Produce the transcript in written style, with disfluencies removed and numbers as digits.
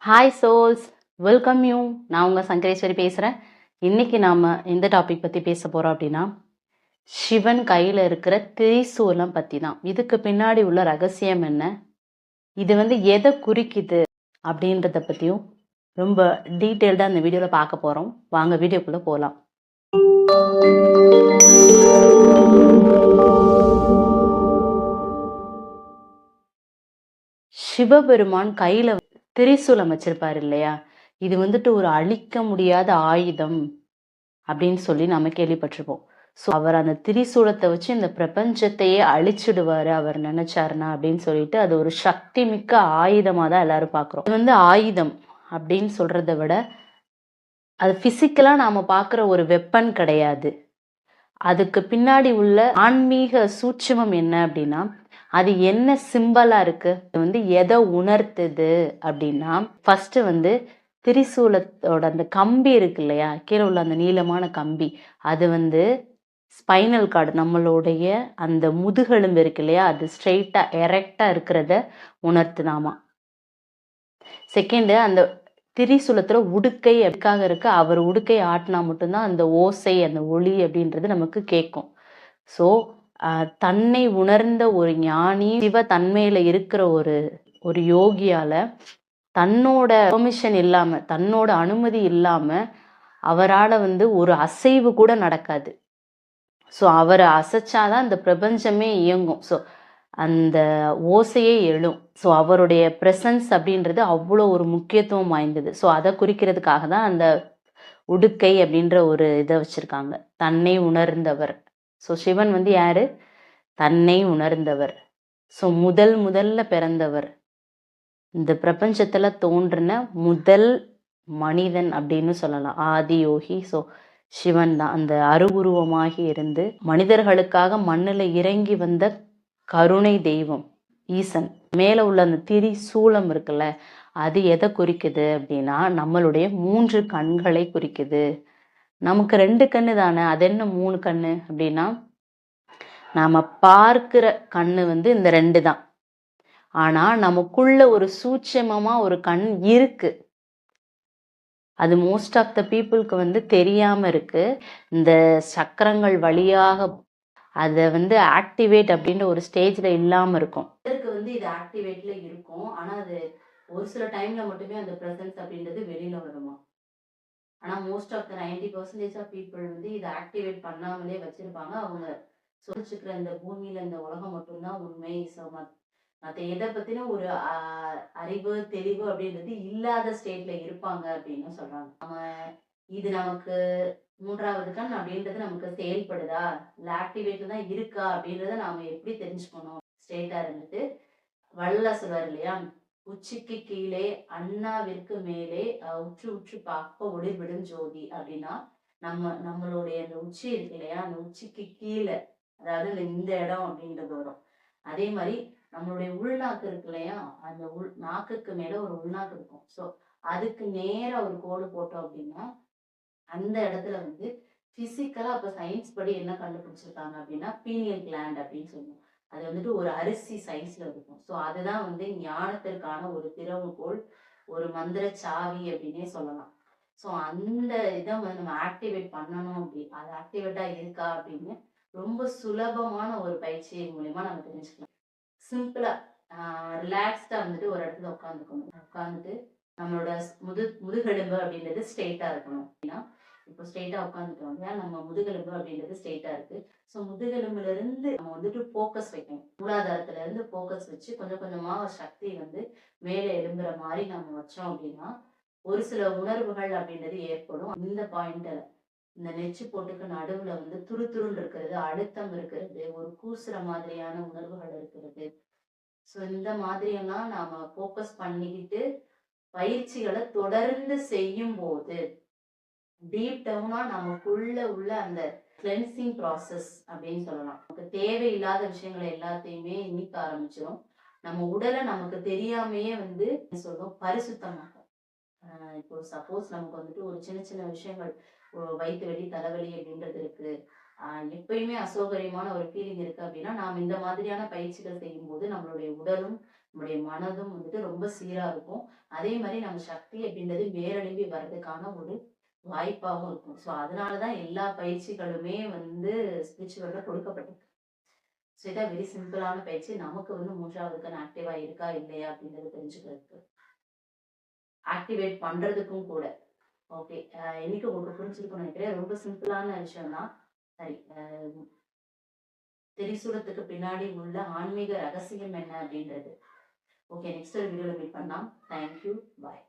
Hi souls, welcome you. நான் உங்கள் சங்கரேஸ்வரி பேசுகிறேன். இன்னைக்கு நாம் எந்த டாபிக் பற்றி பேச போகிறோம் அப்படின்னா, சிவன் கையில் இருக்கிற திரிசூலம் பற்றி தான். இதுக்கு பின்னாடி உள்ள ரகசியம் என்ன, இது எதை குறிக்குது அப்படின்றத பற்றியும் ரொம்ப டீட்டெயில்டாக இந்த வீடியோவில் பார்க்க போகிறோம். வாங்க வீடியோக்குள்ளே போகலாம். சிவபெருமான் கையில் திரிசூலம் வச்சிருப்பாரு இல்லையா, இது ஒரு அழிக்க முடியாத ஆயுதம் அப்படின்னு சொல்லி நம்ம கேள்விப்பட்டிருப்போம். ஸோ அவர் அந்த திரிசூலத்தை வச்சு இந்த பிரபஞ்சத்தையே அழிச்சிடுவாரு அவர் நினைச்சாருன்னா அப்படின்னு சொல்லிட்டு அது ஒரு சக்தி மிக்க ஆயுதமாக தான் எல்லாரும் பார்க்குறோம். இது ஆயுதம் அப்படின்னு சொல்றதை விட அது பிசிக்கலா நாம பார்க்குற ஒரு வெப்பன் கிடையாது. அதுக்கு பின்னாடி உள்ள ஆன்மீக சூட்சுமம் என்ன அப்படின்னா, அது என்ன சிம்பலா இருக்கு, எதை உணர்த்துது அப்படின்னா, ஃபர்ஸ்ட் திரிசூலத்தோட அந்த கம்பி இருக்கு இல்லையா, கீழே உள்ள அந்த நீளமான கம்பி, அது ஸ்பைனல் கார்டு, நம்மளுடைய அந்த முதுகெலும்பு இருக்கு இல்லையா, அது ஸ்ட்ரெயிட்டா எரெக்டா இருக்கிறத உணர்த்துனாமா. செகண்ட், அந்த திரிசூலத்துல உடுக்கை எதுக்காக இருக்கு, அவர் உடுக்கை ஆட்டினா மட்டும்தான் அந்த ஓசை, அந்த ஒளி அப்படின்றது நமக்கு கேட்கும். ஸோ தன்னை உணர்ந்த ஒரு ஞானி, சிவ தன்மையில இருக்கிற ஒரு யோகியால தன்னோட பெர்மிஷன் இல்லாம, தன்னோட அனுமதி இல்லாம அவரால் ஒரு அசைவு கூட நடக்காது. ஸோ அவரை அசைச்சாதான் இந்த பிரபஞ்சமே இயங்கும். ஸோ அந்த ஓசையே எழும். ஸோ அவருடைய ப்ரெசன்ஸ் அப்படின்றது அவ்வளோ ஒரு முக்கியத்துவம் வாய்ந்தது. ஸோ அதை குறிக்கிறதுக்காக தான் அந்த உடுக்கை அப்படின்ற ஒரு இதை வச்சிருக்காங்க, தன்னை உணர்ந்தவர். ஸோ சிவன் யாரு, தன்னை உணர்ந்தவர். ஸோ முதல்ல பிறந்தவர், இந்த பிரபஞ்சத்துல தோன்றின முதல் மனிதன் அப்படின்னு சொல்லலாம், ஆதி யோகி. ஸோ சிவன் தான் அந்த அருவுருவமாகி இருந்து மனிதர்களுக்காக மண்ணில் இறங்கி வந்த கருணை தெய்வம் ஈசன். மேல உள்ள அந்த திரிசூலம் இருக்குல்ல, அது எதை குறிக்குது அப்படின்னா, நம்மளுடைய 3 கண்களை குறிக்குது. நமக்கு 2 கண்ணு தானே, அது என்ன 3 கண்ணு அப்படின்னா, நாம பார்க்கிற கண்ணு இந்த 2 தான். ஆனா நமக்குள்ள ஒரு சூட்சமமா ஒரு கண் இருக்கு, அது மோஸ்ட் ஆஃப் த பீப்புளுக்கு தெரியாம இருக்கு. இந்த சக்கரங்கள் வழியாக அதை ஆக்டிவேட் அப்படின்ற ஒரு ஸ்டேஜ்ல இல்லாம இருக்கும். இதற்கு இது ஆக்டிவேட்ல இருக்கும், ஆனா அது ஒரு சில டைம்ல மட்டுமே அந்த பிரசன்ஸ் அப்படின்றது வெளியில வருமா. ஆனா most of the 90% of people இதை ஆக்டிவேட் பண்ணாமலே வச்சிருப்பாங்க. அவங்க சொல்லிச்சுக்கிற இந்த பூமியில இந்த உலகம் மட்டும்தான் உண்மை, மற்ற எதை பத்தின ஒரு அறிவு தெளிவு அப்படின்றது இல்லாத ஸ்டேட்ல இருப்பாங்க அப்படின்னு சொல்றாங்க. நம்ம இது நமக்கு 3வது கண் அப்படின்றது நமக்கு செயல்படுதா, இல்ல ஆக்டிவேட்ல தான் இருக்கா அப்படின்றத நாம எப்படி தெரிஞ்சுக்கணும். ஸ்ட்ரெயிட்டா இருந்துட்டு வள்ளலார் சொல்வார் இல்லையா, உச்சிக்கு கீழே அண்ணாவிற்கு மேலே உற்று உற்று பார்க்க ஒளிர்விடும் ஜோதி அப்படின்னா, நம்மளுடைய அந்த உச்சி இருக்கு இல்லையா, அந்த உச்சிக்கு கீழே, அதாவது இந்த இடம் அப்படின்றது வரும். அதே மாதிரி நம்மளுடைய உள்நாக்கு இருக்கு இல்லையா, அந்த நாக்குக்கு மேல ஒரு உள்நாக்கு இருக்கும். ஸோ அதுக்கு நேரா ஒரு கோடு போட்டோம் அப்படின்னா அந்த இடத்துல பிசிக்கலா அப்ப சயின்ஸ் படி என்ன கண்டுபிடிச்சிருக்காங்க அப்படின்னா, பீனியல் கிளாண்ட் அப்படின்னு சொல்லுவோம். அது ஒரு அரிசி சைஸ்ல இருக்கும். ஸோ அதுதான் ஞானத்திற்கான ஒரு திறவுகோல், ஒரு மந்திர சாவி அப்படின்னே சொல்லலாம். ஸோ அந்த இதை நம்ம ஆக்டிவேட் பண்ணணும், அப்படி அது ஆக்டிவேட்டா இருக்கா அப்படின்னு ரொம்ப சுலபமான ஒரு பயிற்சி மூலியமா நம்ம தெரிஞ்சுக்கலாம். சிம்பிளா ரிலாக்ஸ்டா ஒரு இடத்துல உட்காந்துட்டு நம்மளோட முதுகெலும்பு அப்படின்றது ஸ்ட்ரெயிட்டா இருக்கணும் அப்படின்னா, இப்போ ஸ்ட்ரெயிட்டா உட்காந்துட்டோம் இல்லையா, நம்ம முதுகெலும்பு அப்படின்றது ஸ்ட்ரெயிட்டா இருக்கு. ஸோ முதுகெலும்புல இருந்து நம்ம ஃபோக்கஸ் வைக்கணும். மூலாதாரத்துல இருந்து ஃபோக்கஸ் வச்சு கொஞ்சம் கொஞ்சமா சக்தி மேலே எழும்புற மாதிரி நம்ம வச்சோம் அப்படின்னா ஒரு சில உணர்வுகள் அப்படின்றது ஏற்படும். இந்த பாயிண்ட்ல இந்த நெச்சு போட்டுக்கு நடுவுல துரு துருன்னு இருக்கிறது, அழுத்தம் இருக்கிறது, ஒரு கூசுற மாதிரியான உணர்வுகள் இருக்கிறது. ஸோ இந்த மாதிரியெல்லாம் நாம ஃபோக்கஸ் பண்ணிக்கிட்டு பயிற்சிகளை தொடர்ந்து செய்யும் போது டீப் டவுனா நமக்குள்ள உள்ள அந்த கிளென்சிங் ப்ராசஸ் அப்படின்னு சொல்லலாம். நமக்கு தேவையில்லாத விஷயங்களை எல்லாத்தையுமே நீக்க ஆரம்பிச்சிடும். நம்ம உடலை நமக்கு தெரியாமையே சொல்லும் பரிசுத்தமாகும். இப்போ சப்போஸ் நமக்கு ஒரு சின்ன சின்ன விஷயங்கள், வயிற்று வலி, தலைவலி அப்படின்றது இருக்கு, எப்பயுமே அசௌகரியமான ஒரு ஃபீலிங் இருக்கு அப்படின்னா, நாம் இந்த மாதிரியான பயிற்சிகள் செய்யும் போது நம்மளுடைய உடலும் நம்முடைய மனதும் வந்துட்டு ரொம்ப சீரா இருக்கும். அதே மாதிரி நம்ம சக்தி அப்படின்றது மேலெழும்பி வர்றதுக்கான ஒரு வாய்ப்பாவும் இருக்கும். ஸோ அதனாலதான் எல்லா பயிற்சிகளுமே வந்து ஸ்பிரிச்சுவல்ல கொடுக்கப்பட்டிருக்கு. ஸோ இதான் வெரி சிம்பிளான பயிற்சி. நமக்கு வந்து மூன்றாவது கண் ஆக்டிவா இருக்கா இல்லையா அப்படின்றது தெரிஞ்சுக்கிறதுக்கு, ஆக்டிவேட் பண்றதுக்கும் கூட. ஓகே, இன்னைக்கு உங்களுக்கு புரிஞ்சிருக்கும்னு நினைக்கிறேன். ரொம்ப சிம்பிளான விஷயம் தான். சரி, திரிசூலத்துக்கு பின்னாடி உள்ள ஆன்மீக ரகசியம் என்ன அப்படின்றது. ஓகே, நெக்ஸ்ட் வீடியோல மீட் பண்ணலாம். தேங்க்யூ, பாய்.